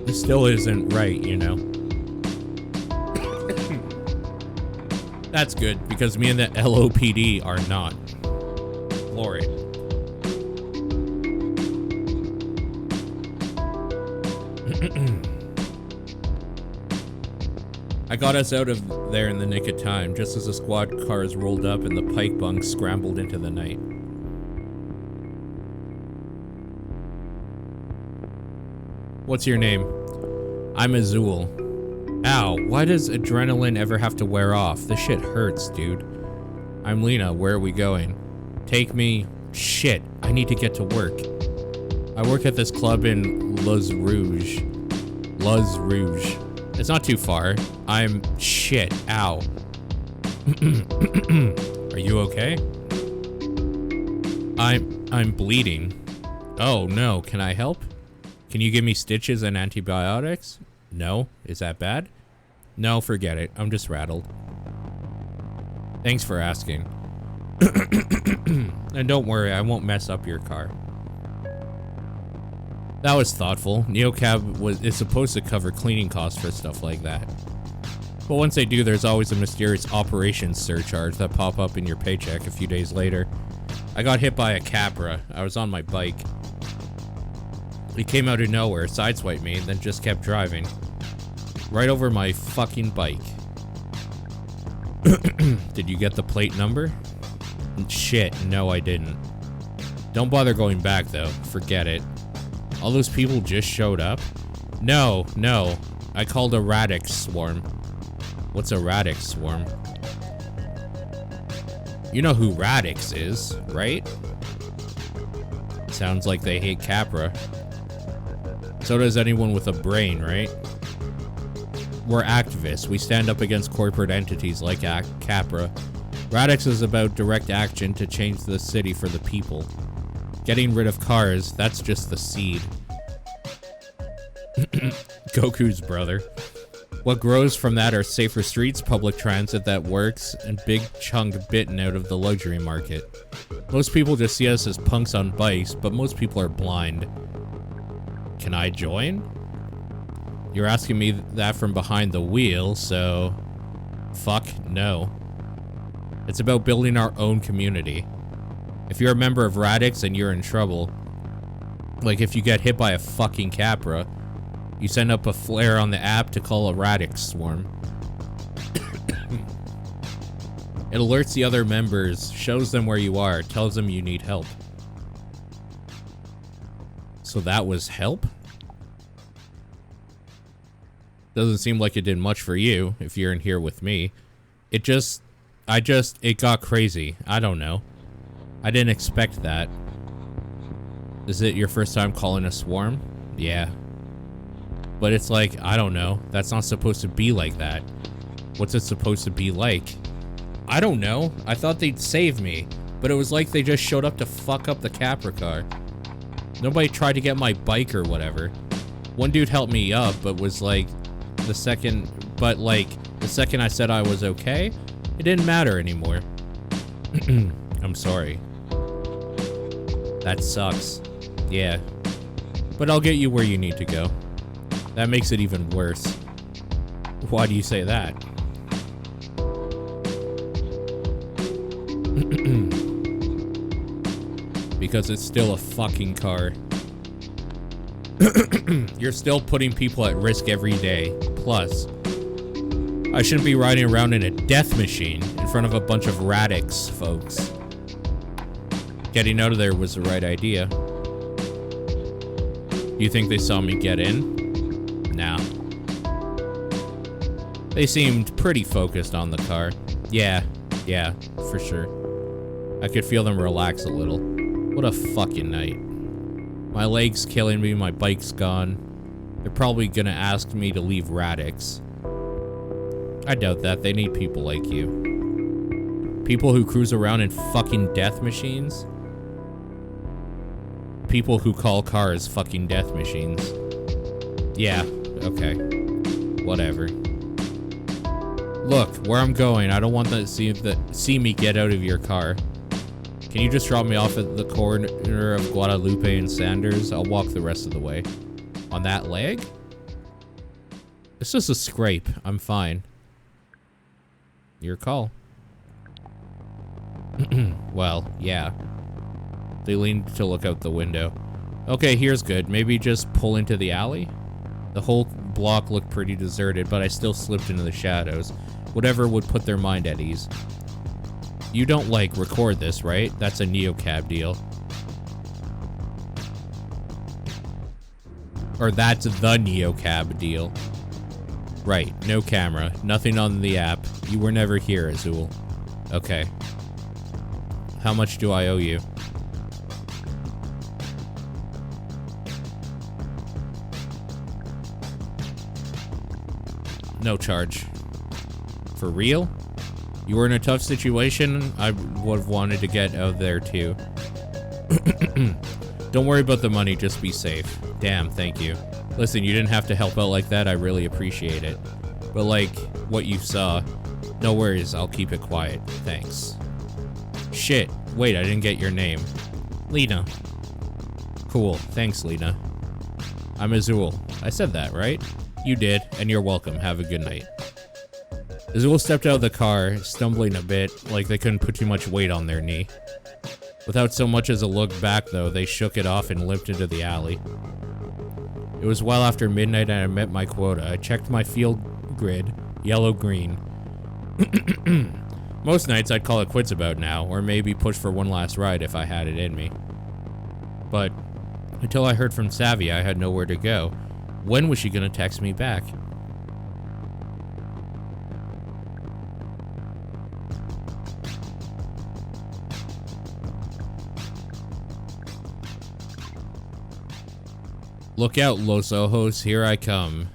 This still isn't right, you know? That's good, because me and the LOPD are not. Glory. I got us out of there in the nick of time, just as the squad cars rolled up and the pike bunks scrambled into the night. What's your name? I'm Azul. Ow, why does adrenaline ever have to wear off? This shit hurts, dude. I'm Lena, where are we going? Take me... Shit, I need to get to work. I work at this club in Les Rouge. Les Rouge. It's not too far. I'm... Shit, ow. Are you okay? I'm bleeding. Oh no, can I help? Can you give me stitches and antibiotics? No? Is that bad? No, forget it. I'm just rattled. Thanks for asking. And don't worry, I won't mess up your car. That was thoughtful. Neocab is supposed to cover cleaning costs for stuff like that. But once they do, there's always a mysterious operations surcharge that pop up in your paycheck a few days later. I got hit by a Capra. I was on my bike. He came out of nowhere, sideswiped me, and then just kept driving. Right over my fucking bike. Did you get the plate number? Shit, no I didn't. Don't bother going back though, forget it. All those people just showed up? No, I called a radix swarm. What's a radix swarm? You know who Radix is, right? Sounds like they hate Capra. So does anyone with a brain, right? We're activists. We stand up against corporate entities like Capra. Radix is about direct action to change the city for the people. Getting rid of cars, that's just the seed. Goku's brother. What grows from that are safer streets, public transit that works, and big chunk bitten out of the luxury market. Most people just see us as punks on bikes, but most people are blind. Can I join? You're asking me that from behind the wheel, so... Fuck no. It's about building our own community. If you're a member of Radix and you're in trouble, like if you get hit by a fucking Capra, you send up a flare on the app to call a Radix swarm. It alerts the other members, shows them where you are, tells them you need help. So that was help? Doesn't seem like it did much for you, if you're in here with me. It got crazy. I don't know. I didn't expect that. Is it your first time calling a swarm? Yeah. But it's like, I don't know. That's not supposed to be like that. What's it supposed to be like? I don't know. I thought they'd save me, but it was like they just showed up to fuck up the Capra car. Nobody tried to get my bike or whatever. One dude helped me up, but was like, the second I said I was okay, it didn't matter anymore. I'm sorry. That sucks. Yeah. But I'll get you where you need to go. That makes it even worse. Why do you say that? Because it's still a fucking car. You're still putting people at risk every day. Plus, I shouldn't be riding around in a death machine in front of a bunch of Radix folks. Getting out of there was the right idea. You think they saw me get in? Nah. They seemed pretty focused on the car. Yeah, for sure. I could feel them relax a little. What a fucking night. My leg's killing me, my bike's gone. They're probably gonna ask me to leave Radix. I doubt that, they need people like you. People who cruise around in fucking death machines? People who call cars fucking death machines. Yeah, okay. Whatever. Look, where I'm going, I don't want them to see me get out of your car. Can you just drop me off at the corner of Guadalupe and Sanders? I'll walk the rest of the way. On that leg? It's just a scrape. I'm fine. Your call. Well, yeah. They leaned to look out the window. Okay, here's good. Maybe just pull into the alley? The whole block looked pretty deserted, but I still slipped into the shadows. Whatever would put their mind at ease. You don't, like, record this, right? That's a neocab deal. Or that's the neocab deal. Right, no camera, nothing on the app. You were never here, Azul. Okay. How much do I owe you? No charge. For real? You were in a tough situation, I would have wanted to get out of there too. Don't worry about the money, just be safe. Damn, thank you. Listen, you didn't have to help out like that, I really appreciate it. But like, what you saw, no worries, I'll keep it quiet, thanks. Shit, wait, I didn't get your name. Lena. Cool, thanks Lena. I'm Azul. I said that, right? You did, and you're welcome, have a good night. Azul stepped out of the car, stumbling a bit, like they couldn't put too much weight on their knee. Without so much as a look back, though, they shook it off and limped into the alley. It was well after midnight and I met my quota. I checked my field grid, yellow-green. Most nights I'd call it quits about now, or maybe push for one last ride if I had it in me. But until I heard from Savvy, I had nowhere to go. When was she gonna text me back? Look out, Los Ojos, here I come.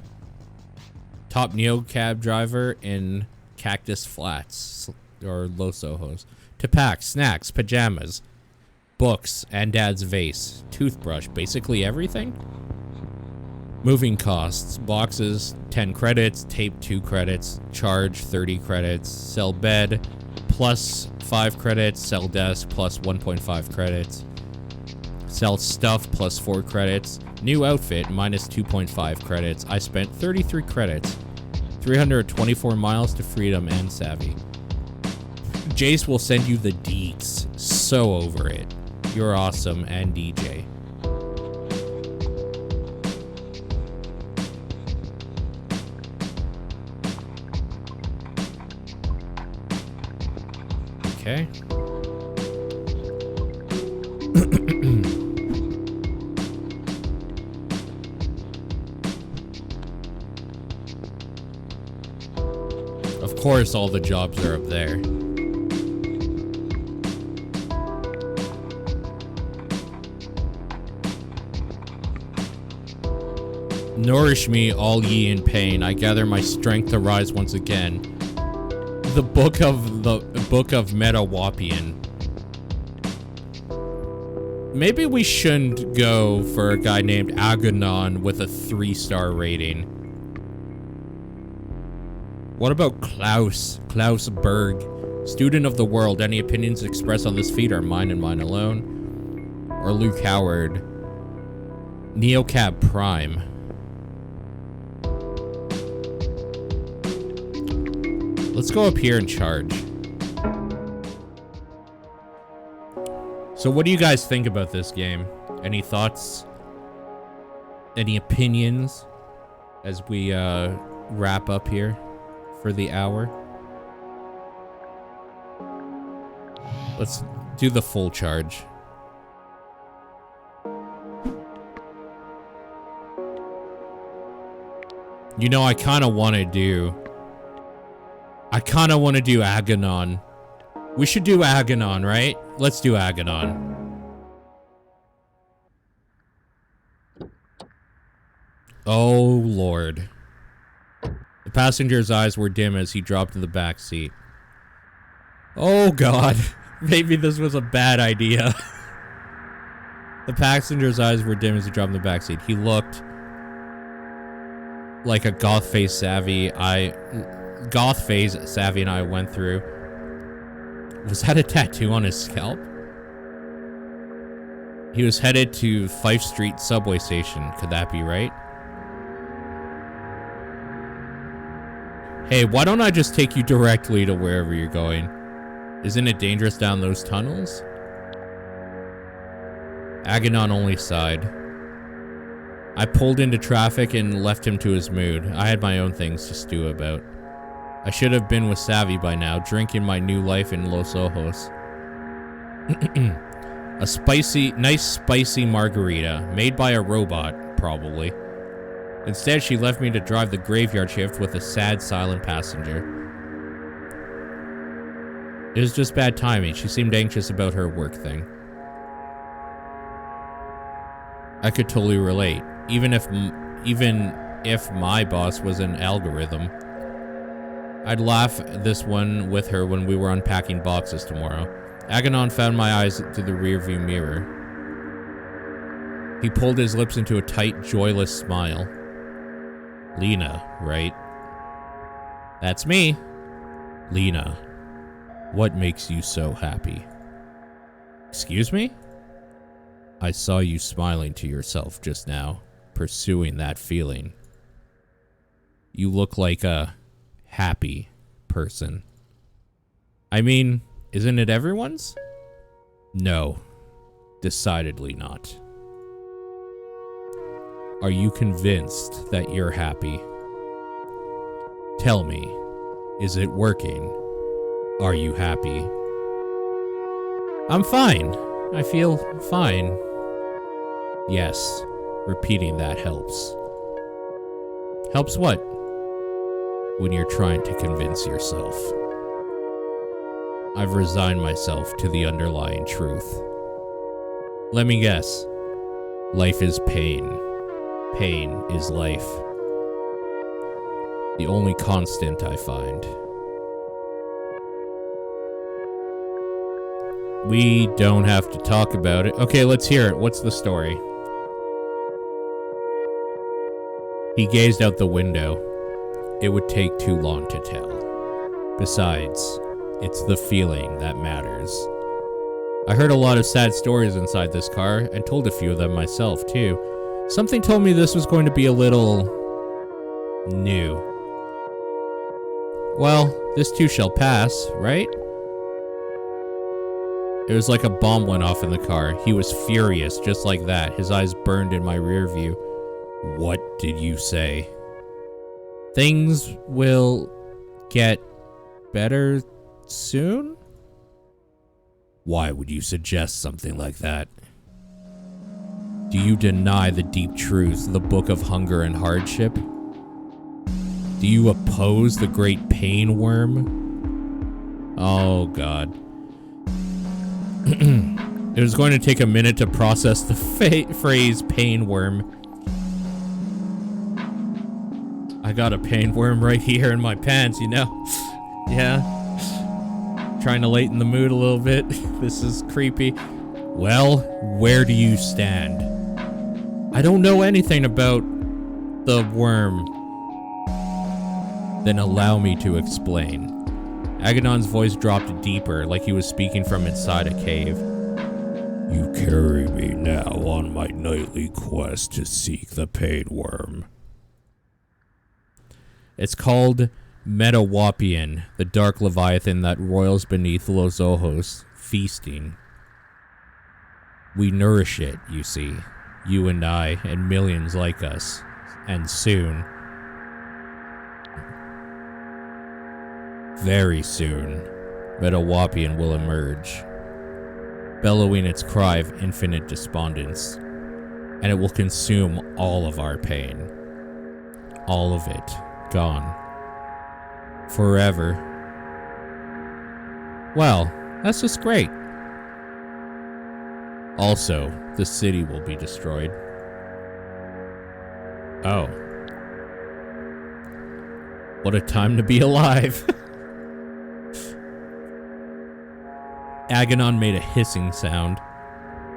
top neo cab driver in Cactus Flats or Los Ojos. To pack snacks, pajamas, books, and dad's vase, toothbrush, basically everything. Moving costs, boxes 10 credits, tape 2 credits, charge 30 credits, sell bed plus 5 credits, sell desk plus 1.5 credits, sell stuff plus 4 credits, new outfit minus 2.5 credits. I spent 33 credits, 324 miles to freedom and savvy. Jace will send you the deets. So over it. You're awesome, and DJ. Okay. Of course, all the jobs are up there. Nourish me, all ye in pain. I gather my strength to rise once again. The book of Metawapian. Maybe we shouldn't go for a guy named Aganon with a 3-star rating. What about Klaus? Klaus Berg. Student of the world. Any opinions expressed on this feed are mine and mine alone. Or Luke Howard. Neocab Prime. Let's go up here and charge. So what do you guys think about this game? Any thoughts? Any opinions as we wrap up here for the hour? Let's do the full charge. You know, I kind of want to do Aganon. We should do Aganon, right? Let's do Aganon. Oh, Lord. The passenger's eyes were dim as he dropped in the back seat. Oh, God. Maybe this was a bad idea. The passenger's eyes were dim as he dropped in the back seat. He looked like a goth phase Savvy and I went through. Was that a tattoo on his scalp? He was headed to Fife Street subway station. Could that be right? Hey, why don't I just take you directly to wherever you're going? Isn't it dangerous down those tunnels? Aganon only sighed. I pulled into traffic and left him to his mood. I had my own things to stew about. I should have been with Savvy by now, drinking my new life in Los Ojos. A nice spicy margarita, made by a robot, probably. Instead, she left me to drive the graveyard shift with a sad, silent passenger. It was just bad timing. She seemed anxious about her work thing. I could totally relate, even if my boss was an algorithm. I'd laugh this one with her when we were unpacking boxes tomorrow. Aganon found my eyes through the rearview mirror. He pulled his lips into a tight, joyless smile. Lena, right? That's me. Lena, what makes you so happy? Excuse me? I saw you smiling to yourself just now, pursuing that feeling. You look like a happy person. I mean, isn't it everyone's? No, decidedly not. Are you convinced that you're happy? Tell me, is it working? Are you happy? I'm fine. I feel fine. Yes, repeating that helps. Helps what? When you're trying to convince yourself. I've resigned myself to the underlying truth. Let me guess. Life is pain. Pain is life. The only constant I find. We don't have to talk about it. Okay, let's hear it. What's the story? He gazed out the window. It would take too long to tell. Besides, it's the feeling that matters. I heard a lot of sad stories inside this car, and told a few of them myself, too. Something told me this was going to be a little... new. Well, this too shall pass, right? It was like a bomb went off in the car. He was furious, just like that. His eyes burned in my rear view. What did you say? Things will get better soon? Why would you suggest something like that? Do you deny the deep truth, the book of hunger and hardship? Do you oppose the great pain worm? Oh, God. It was going to take a minute to process the phrase pain worm. I got a pain worm right here in my pants, you know? Yeah. Trying to lighten the mood a little bit. This is creepy. Well, where do you stand? I don't know anything about the worm. Then allow me to explain. Agadon's voice dropped deeper, like he was speaking from inside a cave. You carry me now on my nightly quest to seek the pain worm. It's called Metawapian, the dark leviathan that roils beneath Los Ojos, feasting. We nourish it, you see. You and I, and millions like us. And soon... very soon, Metawapian will emerge, bellowing its cry of infinite despondence, and it will consume all of our pain. All of it, gone. Forever. Well, that's just great. Also, the city will be destroyed. Oh. What a time to be alive. Aganon made a hissing sound.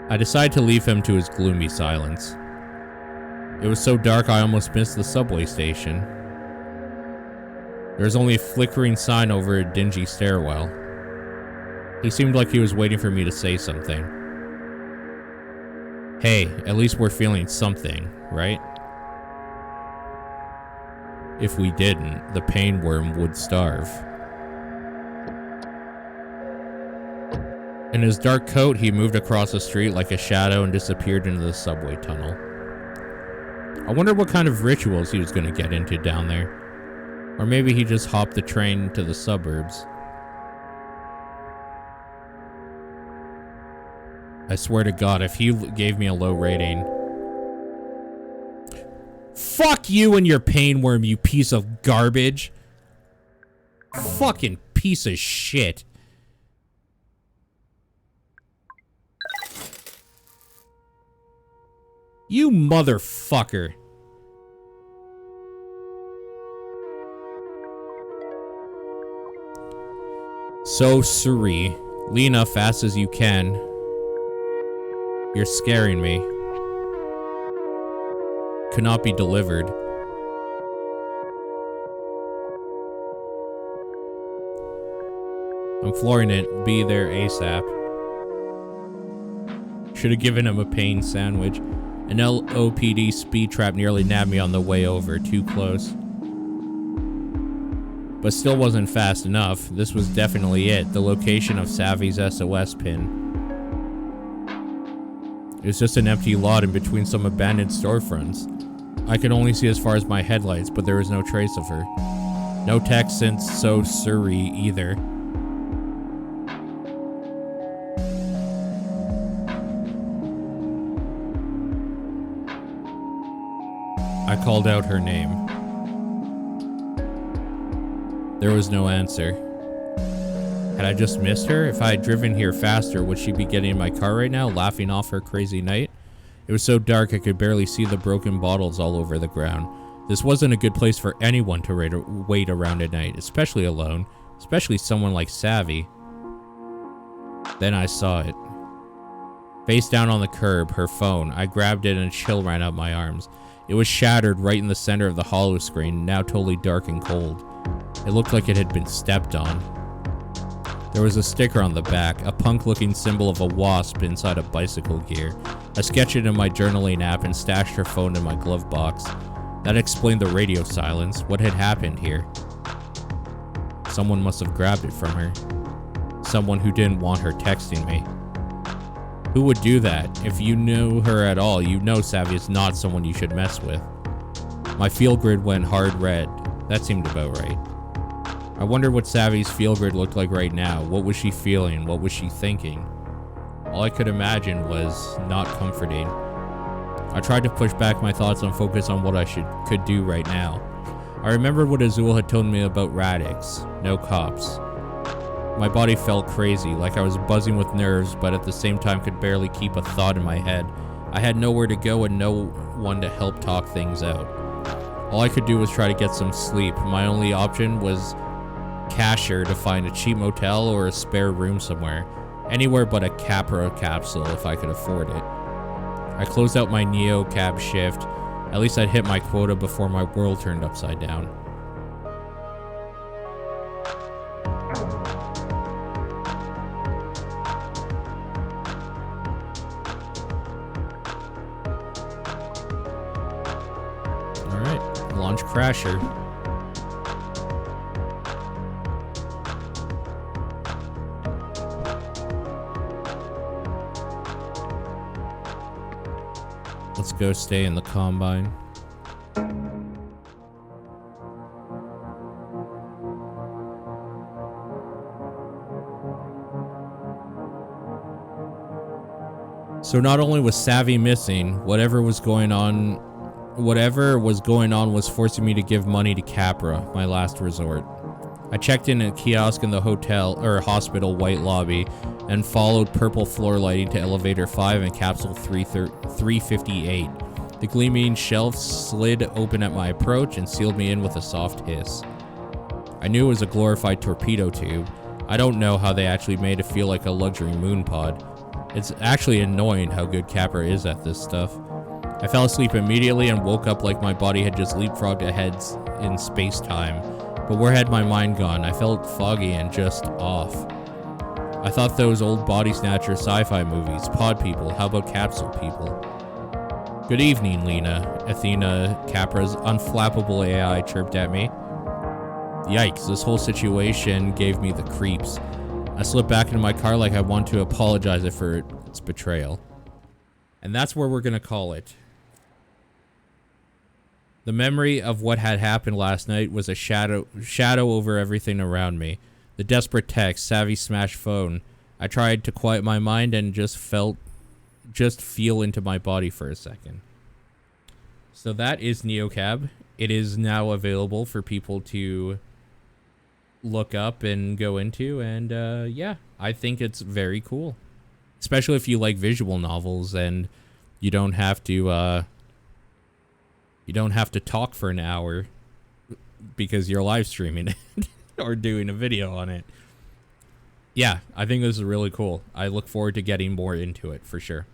I decided to leave him to his gloomy silence. It was so dark I almost missed the subway station. There was only a flickering sign over a dingy stairwell. He seemed like he was waiting for me to say something. Hey, at least we're feeling something, right? If we didn't, the pain worm would starve. In his dark coat, he moved across the street like a shadow and disappeared into the subway tunnel. I wonder what kind of rituals he was going to get into down there. Or maybe he just hopped the train to the suburbs. I swear to God, if he gave me a low rating... Fuck you and your pain worm, you piece of garbage! Fucking piece of shit. You motherfucker. So, Suri, Lena, fast as you can. You're scaring me. Could not be delivered. I'm flooring it. Be there ASAP. Should have given him a pain sandwich. An LOPD speed trap nearly nabbed me on the way over. Too close. But still wasn't fast enough. This was definitely it. The location of Savvy's SOS pin. It was just an empty lot in between some abandoned storefronts. I could only see as far as my headlights, but there was no trace of her. No text since So Suri either. I called out her name. There was no answer. Had I just missed her? If I had driven here faster, would she be getting in my car right now, laughing off her crazy night? It was so dark I could barely see the broken bottles all over the ground. This wasn't a good place for anyone to wait around at night, especially alone, especially someone like Savvy. Then I saw it. Face down on the curb, her phone. I grabbed it and a chill ran up my arms. It was shattered right in the center of the hollow screen, now totally dark and cold. It looked like it had been stepped on. There was a sticker on the back, a punk-looking symbol of a wasp inside a bicycle gear. I sketched it in my journaling app and stashed her phone in my glove box. That explained the radio silence. What had happened here? Someone must have grabbed it from her. Someone who didn't want her texting me. Who would do that? If you knew her at all, you know Savvy is not someone you should mess with. My feel grid went hard red. That seemed about right. I wondered what Savvy's feel grid looked like right now. What was she feeling? What was she thinking? All I could imagine was not comforting. I tried to push back my thoughts and focus on what I could do right now. I remembered what Azul had told me about Radix. No cops. My body felt crazy, like I was buzzing with nerves, but at the same time could barely keep a thought in my head. I had nowhere to go and no one to help talk things out. All I could do was try to get some sleep. My only option was cashier to find a cheap motel or a spare room somewhere. Anywhere but a Capra capsule if I could afford it. I closed out my Neo cab shift. At least I'd hit my quota before my world turned upside down. Alright, launch Crasher. Let's go stay in the Combine. So not only was Savvy missing, whatever was going on was forcing me to give money to Capra, my last resort. I checked in a kiosk in the hospital white lobby and followed purple floor lighting to elevator 5 and capsule 358. The gleaming shelf slid open at my approach and sealed me in with a soft hiss. I knew it was a glorified torpedo tube. I don't know how they actually made it feel like a luxury moon pod. It's actually annoying how good Capra is at this stuff. I fell asleep immediately and woke up like my body had just leapfrogged ahead in space-time. But where had my mind gone? I felt foggy and just off. I thought those old body snatcher sci-fi movies, pod people, how about capsule people? Good evening, Lena. Athena, Capra's unflappable AI, chirped at me. Yikes, this whole situation gave me the creeps. I slipped back into my car like I want to apologize for its betrayal. And that's where we're gonna call it. The memory of what had happened last night was a shadow over everything around me. The desperate text, Savvy smashed phone. I tried to quiet my mind and just feel into my body for a second. So that is NeoCab. It is now available for people to look up and go into, and yeah, I think it's very cool. Especially if you like visual novels and you don't have to talk for an hour because you're live streaming it or doing a video on it. Yeah, I think this is really cool. I look forward to getting more into it for sure.